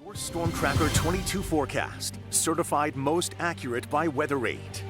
Your Storm Tracker 22 forecast, certified most accurate by WeatherAid.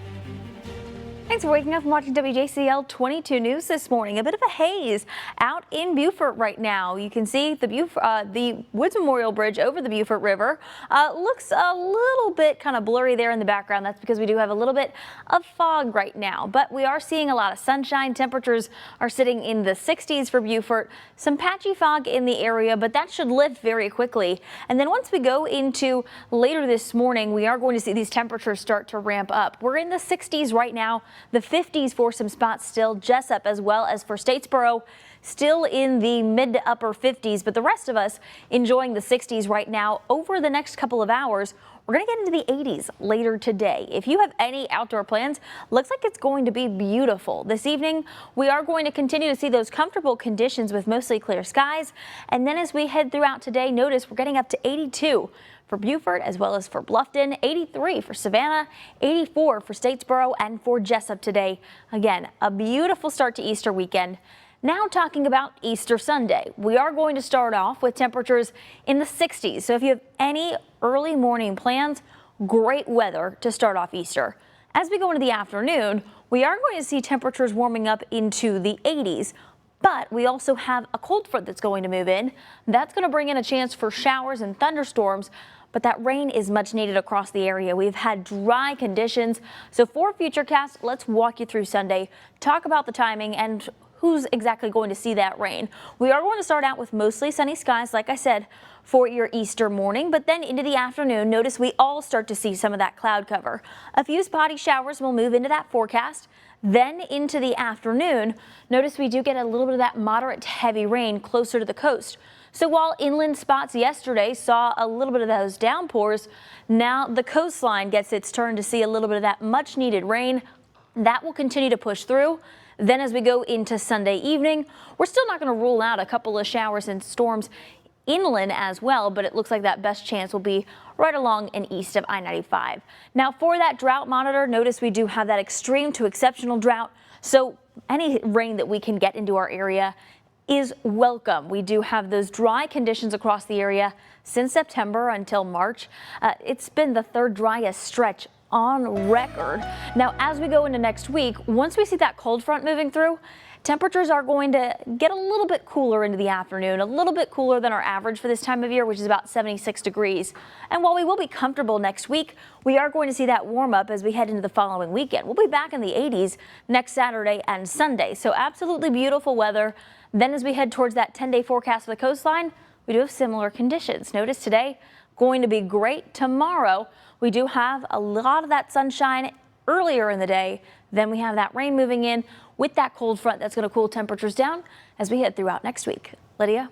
Thanks for waking up and watching WJCL 22 News this morning. A bit of a haze out in Beaufort right now. You can see the Woods Memorial Bridge over the Beaufort River. Looks a little bit kind of blurry there in the background. That's because we do have a little bit of fog right now, but we are seeing a lot of sunshine. Temperatures are sitting in the 60s for Beaufort. Some patchy fog in the area, but that should lift very quickly. And then once we go into later this morning, we are going to see these temperatures start to ramp up. We're in the 60s right now. The 50s for some spots still. Jessup as well as for Statesboro still in the mid to upper 50s, but the rest of us enjoying the 60s right now. Over the next couple of hours, we're going to get into the 80s later today. If you have any outdoor plans, looks like it's going to be beautiful. This evening, we are going to continue to see those comfortable conditions with mostly clear skies. And then as we head throughout today, notice we're getting up to 82 for Beaufort as well as for Bluffton, 83 for Savannah, 84 for Statesboro and for Jessup today. Again, a beautiful start to Easter weekend. Now talking about Easter Sunday, we are going to start off with temperatures in the 60s. So if you have any early morning plans, great weather to start off Easter. As we go into the afternoon, we are going to see temperatures warming up into the 80s. But we also have a cold front that's going to move in. That's going to bring in a chance for showers and thunderstorms. But that rain is much needed across the area. We've had dry conditions. So for Futurecast, let's walk you through Sunday, talk about the timing and who's exactly going to see that rain. We are going to start out with mostly sunny skies, like I said, for your Easter morning, but then into the afternoon, notice we all start to see some of that cloud cover. A few spotty showers will move into that forecast. Then into the afternoon, notice we do get a little bit of that moderate to heavy rain closer to the coast. So while inland spots yesterday saw a little bit of those downpours, now the coastline gets its turn to see a little bit of that much needed rain. That will continue to push through. Then as we go into Sunday evening, we're still not going to rule out a couple of showers and storms inland as well, but it looks like that best chance will be right along and east of I-95. Now for that drought monitor, notice we do have that extreme to exceptional drought. So any rain that we can get into our area is welcome. We do have those dry conditions across the area since September until March. It's been the third driest stretch on record. Now, as we go into next week, once we see that cold front moving through, temperatures are going to get a little bit cooler into the afternoon, a little bit cooler than our average for this time of year, which is about 76 degrees. And while we will be comfortable next week, we are going to see that warm up as we head into the following weekend. We'll be back in the 80s next Saturday and Sunday. So absolutely beautiful weather. Then as we head towards that 10-day forecast for the coastline, we do have similar conditions. Notice today going to be great. Tomorrow, we do have a lot of that sunshine earlier in the day. Then we have that rain moving in with that cold front that's going to cool temperatures down as we head throughout next week. Lydia?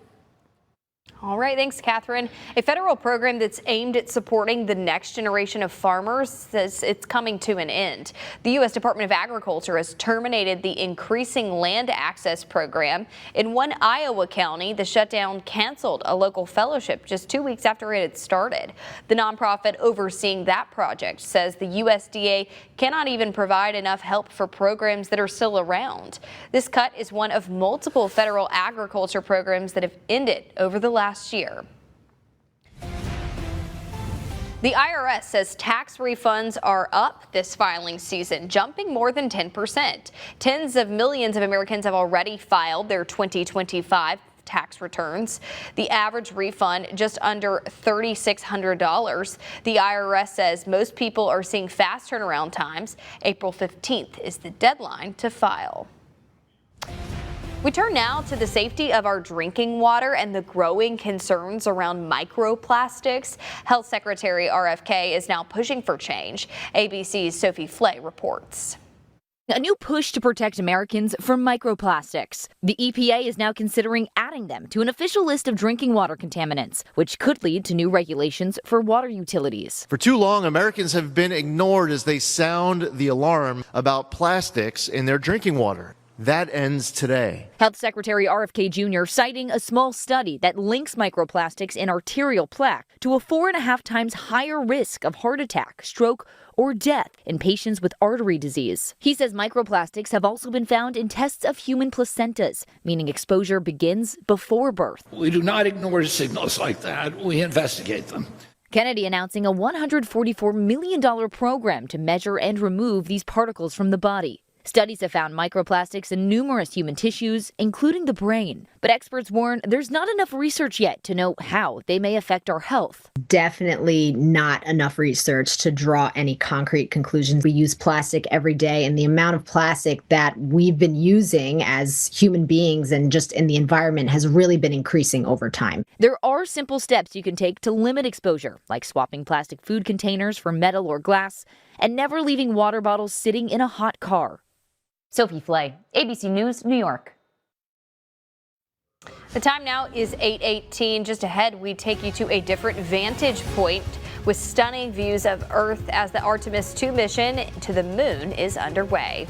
All right, thanks, Catherine. A federal program that's aimed at supporting the next generation of farmers says it's coming to an end. The U.S. Department of Agriculture has terminated the Increasing Land Access Program. In one Iowa county, the shutdown canceled a local fellowship just 2 weeks after it had started. The nonprofit overseeing that project says the USDA cannot even provide enough help for programs that are still around. This cut is one of multiple federal agriculture programs that have ended over the last year. The IRS says tax refunds are up this filing season, jumping more than 10%. Tens of millions of Americans have already filed their 2025 tax returns. The average refund just under $3,600. The IRS says most people are seeing fast turnaround times. April 15th is the deadline to file. We turn now to the safety of our drinking water and the growing concerns around microplastics. Health Secretary RFK is now pushing for change. ABC's Sophie Flay reports. A new push to protect Americans from microplastics. The EPA is now considering adding them to an official list of drinking water contaminants, which could lead to new regulations for water utilities. For too long, Americans have been ignored as they sound the alarm about plastics in their drinking water. That ends today. Health Secretary RFK Jr. citing a small study that links microplastics in arterial plaque to a 4.5 times higher risk of heart attack, stroke, or death in patients with artery disease. He says microplastics have also been found in tests of human placentas, meaning exposure begins before birth. We do not ignore signals like that. We investigate them. Kennedy announcing a $144 million program to measure and remove these particles from the body. Studies have found microplastics in numerous human tissues, including the brain. But experts warn there's not enough research yet to know how they may affect our health. Definitely not enough research to draw any concrete conclusions. We use plastic every day, and the amount of plastic that we've been using as human beings and just in the environment has really been increasing over time. There are simple steps you can take to limit exposure, like swapping plastic food containers for metal or glass, and never leaving water bottles sitting in a hot car. Sophie Flay, ABC News, New York. The time now is 8:18. Just ahead, we take you to a different vantage point with stunning views of Earth as the Artemis 2 mission to the moon is underway.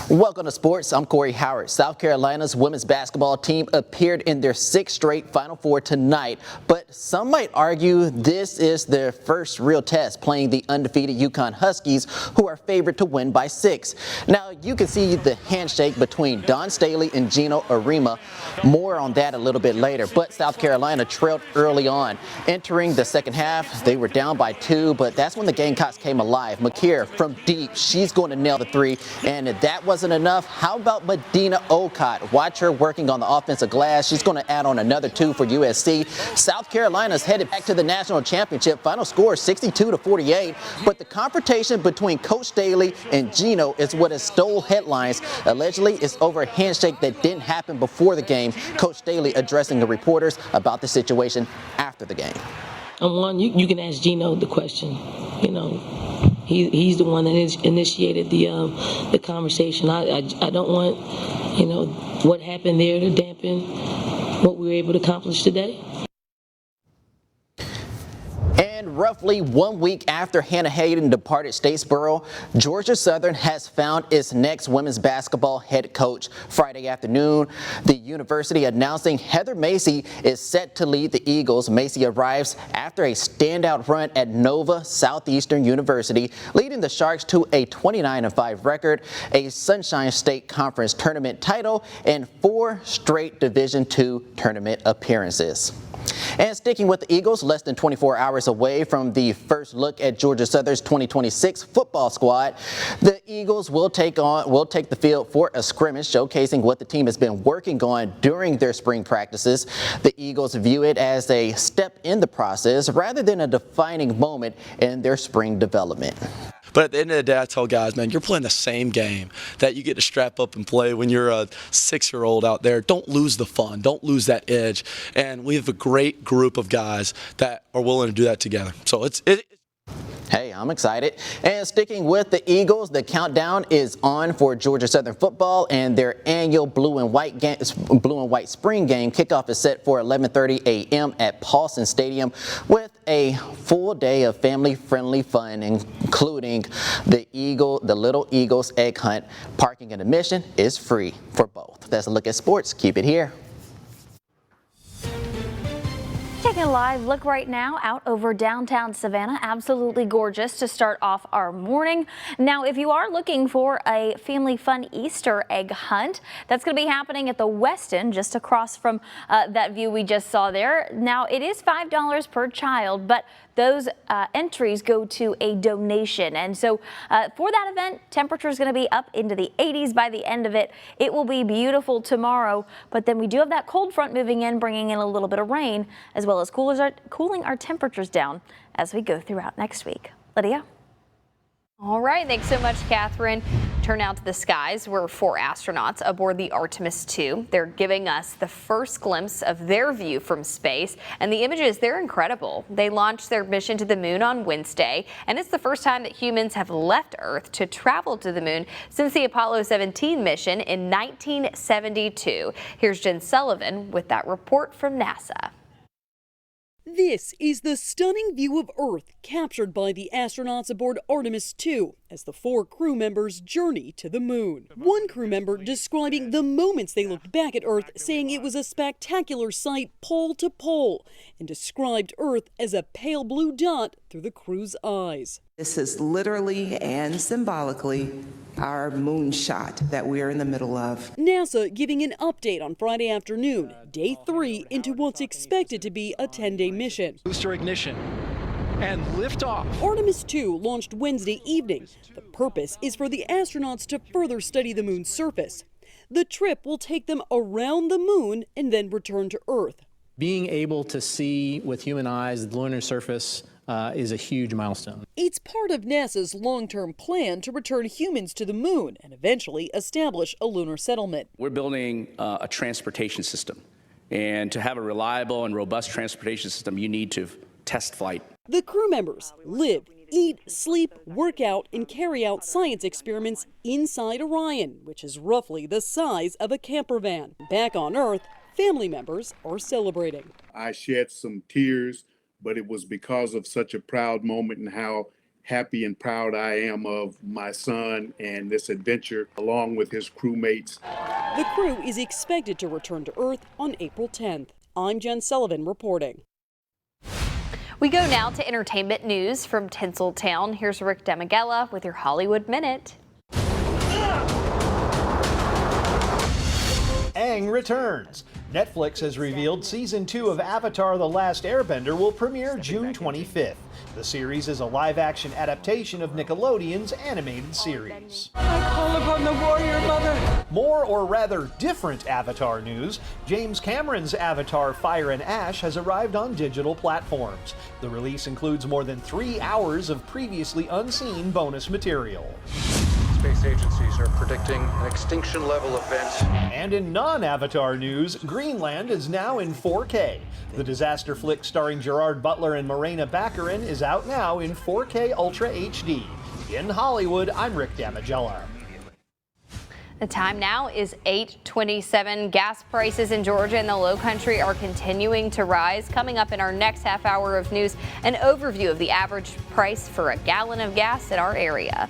Welcome to sports. I'm Corey Howard. South Carolina's women's basketball team appeared in their 6th straight Final Four tonight, but some might argue this is their first real test playing the undefeated UConn Huskies, who are favored to win by 6. Now, you can see the handshake between Dawn Staley and Gino Arima. More on that a little bit later, but South Carolina trailed early on. Entering the second half, they were down by 2, but that's when the Gamecocks came alive. Makir from deep, she's going to nail the 3, and if that wasn't enough, how about Medina Okot? Watch her working on the offensive glass. She's going to add on another 2 for USC. South Carolina's headed back to the national championship. Final score 62-48, but the confrontation between Coach Staley and Gino is what has stole headlines. Allegedly, it's over a handshake that didn't happen before the game. Coach Staley addressing the reporters about the situation after the game. One, you can ask Gino the question, He's the one that initiated the conversation. I don't want, what happened there to dampen what we were able to accomplish today. And roughly 1 week after Hannah Hayden departed Statesboro, Georgia Southern has found its next women's basketball head coach. Friday afternoon, the university announcing Heather Macy is set to lead the Eagles. Macy arrives after a standout run at Nova Southeastern University, leading the Sharks to a 29-5 record, a Sunshine State Conference tournament title, and 4 straight Division II tournament appearances. And sticking with the Eagles, less than 24 hours away from the first look at Georgia Southern's 2026 football squad, the Eagles will take the field for a scrimmage showcasing what the team has been working on during their spring practices. The Eagles view it as a step in the process rather than a defining moment in their spring development. But at the end of the day, I tell guys, man, you're playing the same game that you get to strap up and play when you're a 6-year-old out there. Don't lose the fun. Don't lose that edge. And we have a great group of guys that are willing to do that together. So Hey, I'm excited. And sticking with the Eagles, the countdown is on for Georgia Southern football and their annual blue and white spring game. Kickoff is set for 11:30 a.m. at Paulson Stadium with a full day of family-friendly fun, including the Little Eagles egg hunt. Parking and admission is free for both. That's a look at sports. Keep it here. Taking a live look right now out over downtown Savannah. Absolutely gorgeous to start off our morning. Now, if you are looking for a family fun Easter egg hunt, that's going to be happening at the Westin, just across from that view we just saw there. Now, it is $5 per child, but those entries go to a donation. And so for that event, temperature is going to be up into the 80s by the end of it. It will be beautiful tomorrow, but then we do have that cold front moving in, bringing in a little bit of rain, as well as cooling our temperatures down as we go throughout next week. Lydia? All right, thanks so much, Catherine. Turn out to the skies where 4 astronauts aboard the Artemis II. They're giving us the first glimpse of their view from space, and the images, they're incredible. They launched their mission to the moon on Wednesday, and it's the first time that humans have left Earth to travel to the moon since the Apollo 17 mission in 1972. Here's Jen Sullivan with that report from NASA. This is the stunning view of Earth captured by the astronauts aboard Artemis II as the 4 crew members journey to the moon. One crew member describing the moments they looked back at Earth, saying it was a spectacular sight pole to pole, and described Earth as a pale blue dot through the crew's eyes. This is literally and symbolically our moonshot that we're in the middle of. NASA giving an update on Friday afternoon, day 3 into what's expected to be a 10-day mission. Booster ignition and liftoff. Artemis II launched Wednesday evening. The purpose is for the astronauts to further study the moon's surface. The trip will take them around the moon and then return to Earth. Being able to see with human eyes the lunar surface is a huge milestone. It's part of NASA's long-term plan to return humans to the moon and eventually establish a lunar settlement. We're building a transportation system, and to have a reliable and robust transportation system, you need to test flight. The crew members live, eat, sleep, work out, and carry out science experiments inside Orion, which is roughly the size of a camper van. Back on Earth, family members are celebrating. I shed some tears, but it was because of such a proud moment and how happy and proud I am of my son and this adventure along with his crewmates. The crew is expected to return to Earth on April 10th. I'm Jen Sullivan reporting. We go now to entertainment news from Tinseltown. Here's Rick Demigella with your Hollywood Minute. Aang returns. Netflix has revealed Season 2 of Avatar: The Last Airbender will premiere June 25th. The series is a live-action adaptation of Nickelodeon's animated series. I call upon the warrior mother. More, or rather different Avatar news. James Cameron's Avatar: Fire and Ash has arrived on digital platforms. The release includes more than 3 hours of previously unseen bonus material. Space agencies are predicting an extinction-level event. And in non-Avatar news, Greenland is now in 4K. The disaster flick starring Gerard Butler and Morena Baccarin is out now in 4K Ultra HD. In Hollywood, I'm Rick Damigella. The time now is 8:27. Gas prices in Georgia and the Low Country are continuing to rise. Coming up in our next half hour of news, an overview of the average price for a gallon of gas in our area.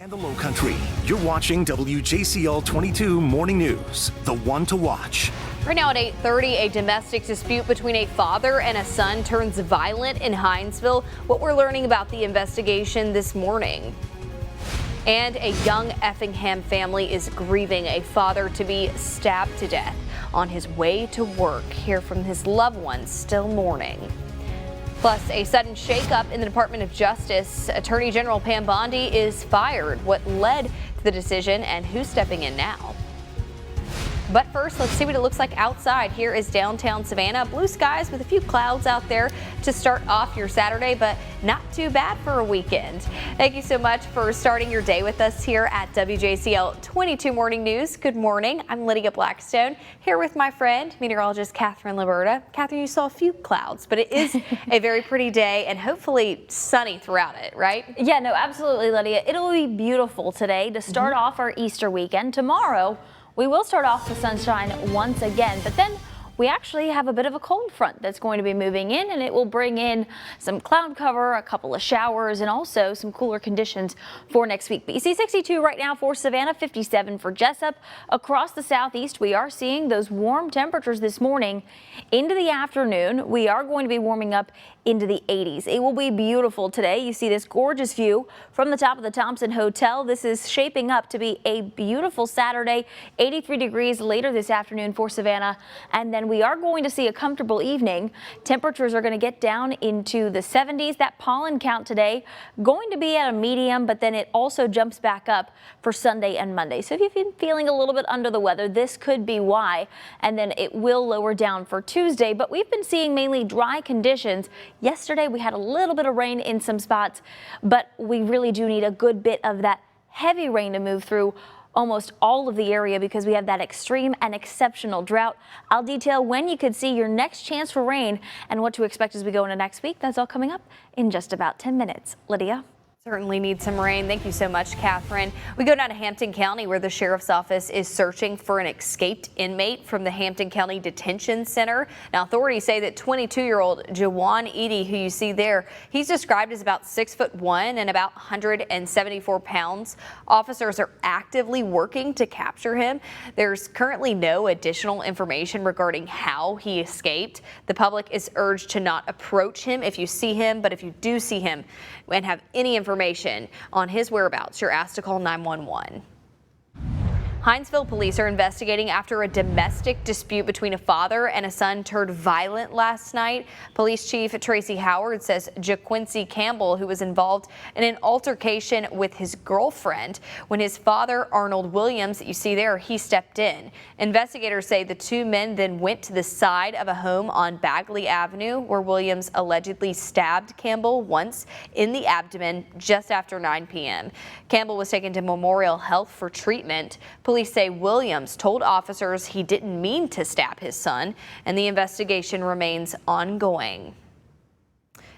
And the Low Country. You're watching WJCL 22 Morning News, the one to watch. Right now at 8:30, a domestic dispute between a father and a son turns violent in Hinesville. What we're learning about the investigation this morning. And a young Effingham family is grieving a father to be stabbed to death on his way to work. Hear from his loved ones still mourning. Plus, a sudden shakeup in the Department of Justice. Attorney General Pam Bondi is fired. What led to the decision and who's stepping in now? But first, let's see what it looks like outside. Here is downtown Savannah. Blue skies with a few clouds out there to start off your Saturday, but not too bad for a weekend. Thank you so much for starting your day with us here at WJCL 22 Morning News. Good morning. I'm Lydia Blackstone here with my friend, meteorologist Catherine Liberta. Catherine, you saw a few clouds, but it is a very pretty day and hopefully sunny throughout it, right? Yeah, no, absolutely, Lydia. It'll be beautiful today to start off our Easter weekend. Tomorrow, we will start off with sunshine once again, but then we actually have a bit of a cold front that's going to be moving in, and it will bring in some cloud cover, a couple of showers, and also some cooler conditions for next week. But you see 62 right now for Savannah, 57 for Jessup. Across the southeast, we are seeing those warm temperatures this morning. Into the afternoon, we are going to be warming up into the 80s. It will be beautiful today. You see this gorgeous view from the top of the Thompson Hotel. This is shaping up to be a beautiful Saturday. 83 degrees later this afternoon for Savannah, and then we are going to see a comfortable evening. Temperatures are going to get down into the 70s. That pollen count today going to be at a medium, but then it also jumps back up for Sunday and Monday. So if you've been feeling a little bit under the weather, this could be why. And then it will lower down for Tuesday, but we've been seeing mainly dry conditions Yesterday, we had a little bit of rain in some spots, but we really do need a good bit of that heavy rain to move through almost all of the area because we have that extreme and exceptional drought. I'll detail when you could see your next chance for rain and what to expect as we go into next week. That's all coming up in just about 10 minutes. Lydia. Certainly need some rain. Thank you so much, Catherine. We go down to Hampton County where the sheriff's office is searching for an escaped inmate from the Hampton County Detention Center. Now, authorities say that 22-year-old Jawan Edie, who you see there, he's described as about 6'1" and about 174 pounds. Officers are actively working to capture him. There's currently no additional information regarding how he escaped. The public is urged to not approach him if you see him, but if you do see him and have any information on his whereabouts, you're asked to call 911. Hinesville police are investigating after a domestic dispute between a father and a son turned violent last night. Police Chief Tracy Howard says JaQuincy Campbell, who was involved in an altercation with his girlfriend, when his father, Arnold Williams, that you see there, he stepped in. Investigators say the two men then went to the side of a home on Bagley Avenue where Williams allegedly stabbed Campbell once in the abdomen just after 9 p.m. Campbell was taken to Memorial Health for treatment. Police say Williams told officers he didn't mean to stab his son, and the investigation remains ongoing.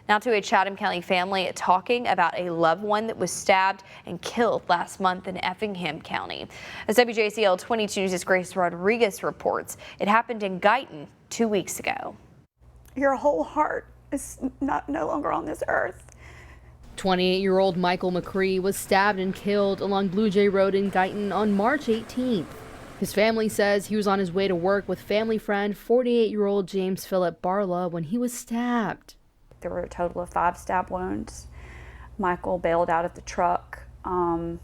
Now to a Chatham County family talking about a loved one that was stabbed and killed last month in Effingham County. As WJCL 22 News' Grace Rodriguez reports, it happened in Guyton 2 weeks ago. Your whole heart is no longer on this earth. 28-year-old Michael McCree was stabbed and killed along Blue Jay Road in Guyton on March 18th. His family says he was on his way to work with family friend 48-year-old James Philip Barla when he was stabbed. There were a total of 5 stab wounds. Michael bailed out of the truck and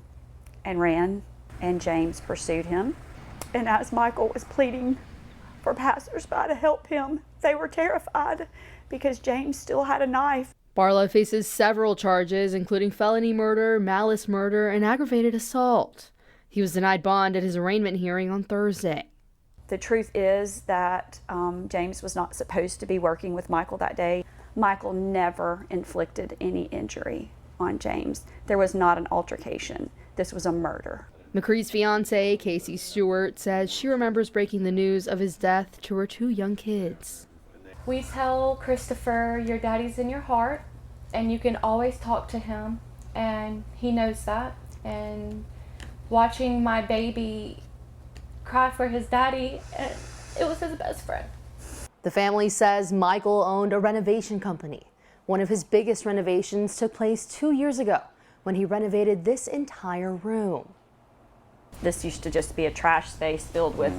ran, and James pursued him. And as Michael was pleading for passersby to help him, they were terrified because James still had a knife. Barla faces several charges, including felony murder, malice murder, and aggravated assault. He was denied bond at his arraignment hearing on Thursday. The truth is that James was not supposed to be working with Michael that day. Michael never inflicted any injury on James. There was not an altercation. This was a murder. McCree's fiancée, Casey Stewart, says she remembers breaking the news of his death to her 2 young kids. We tell Christopher, your daddy's in your heart, and you can always talk to him, and he knows that. And watching my baby cry for his daddy, it was his best friend. The family says Michael owned a renovation company. One of his biggest renovations took place 2 years ago when he renovated this entire room. This used to just be a trash space filled with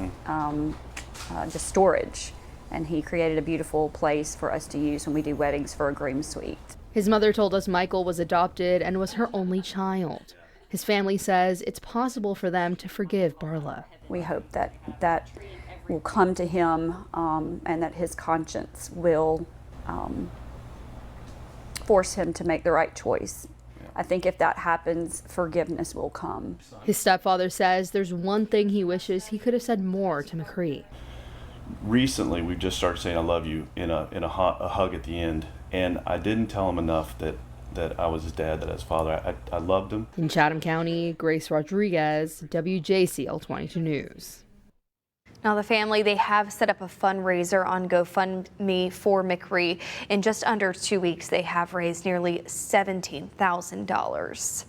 just storage. And he created a beautiful place for us to use when we do weddings for a groom suite. His mother told us Michael was adopted and was her only child. His family says it's possible for them to forgive Barla. We hope that that will come to him and that his conscience will force him to make the right choice. I think if that happens, forgiveness will come. His stepfather says there's one thing he wishes he could have said more to McCree. Recently, we've just started saying I love you in a hug at the end, and I didn't tell him enough that I was his dad, that I was his father. I loved him. In Chatham County, Grace Rodriguez, WJCL 22 News. Now the family, they have set up a fundraiser on GoFundMe for McCree. In just under 2 weeks, they have raised nearly $17,000.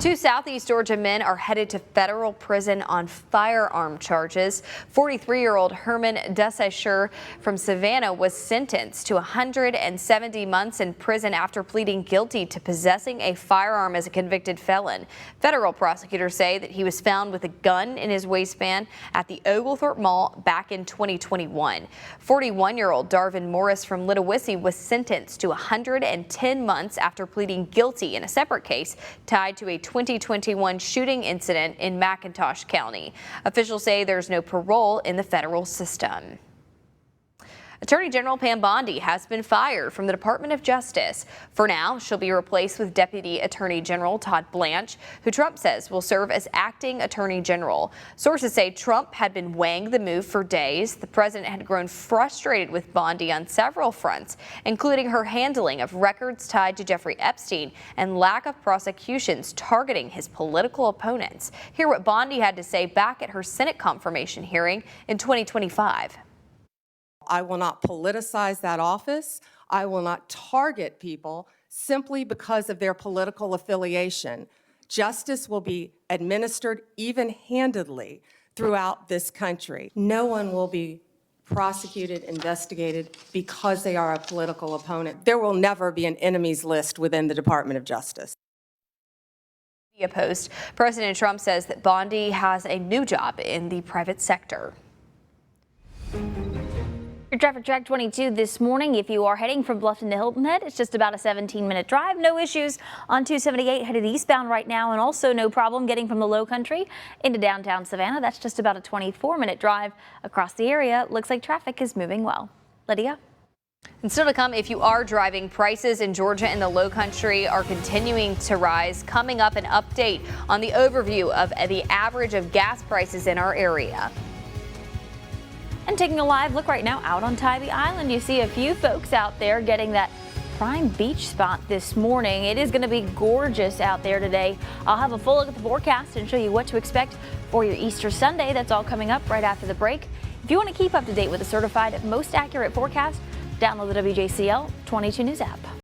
2 Southeast Georgia men are headed to federal prison on firearm charges. 43-year-old Herman Desesher from Savannah was sentenced to 170 months in prison after pleading guilty to possessing a firearm as a convicted felon. Federal prosecutors say that he was found with a gun in his waistband at the Oglethorpe Mall back in 2021. 41-year-old Darvin Morris from Ludowici was sentenced to 110 months after pleading guilty in a separate case tied to a 2021 shooting incident in McIntosh County. Officials say there's no parole in the federal system. Attorney General Pam Bondi has been fired from the Department of Justice. For now, she'll be replaced with Deputy Attorney General Todd Blanche, who Trump says will serve as acting Attorney General. Sources say Trump had been weighing the move for days. The president had grown frustrated with Bondi on several fronts, including her handling of records tied to Jeffrey Epstein and lack of prosecutions targeting his political opponents. Hear what Bondi had to say back at her Senate confirmation hearing in 2025. I will not politicize that office. I will not target people simply because of their political affiliation. Justice will be administered even-handedly throughout this country. No one will be prosecuted, investigated because they are a political opponent. There will never be an enemies list within the Department of Justice. Post. President Trump says that Bondi has a new job in the private sector. Your traffic track 22 this morning. If you are heading from Bluffton to Hilton Head, it's just about a 17-minute drive. No issues on 278 headed eastbound right now, and also no problem getting from the Low Country into downtown Savannah. That's just about a 24-minute drive across the area. Looks like traffic is moving well. Lydia? And still to come, if you are driving, prices in Georgia and the Low Country are continuing to rise. Coming up, an update on the overview of the average of gas prices in our area. And taking a live look right now out on Tybee Island, you see a few folks out there getting that prime beach spot this morning. It is going to be gorgeous out there today. I'll have a full look at the forecast and show you what to expect for your Easter Sunday. That's all coming up right after the break. If you want to keep up to date with the certified most accurate forecast, download the WJCL 22 News app.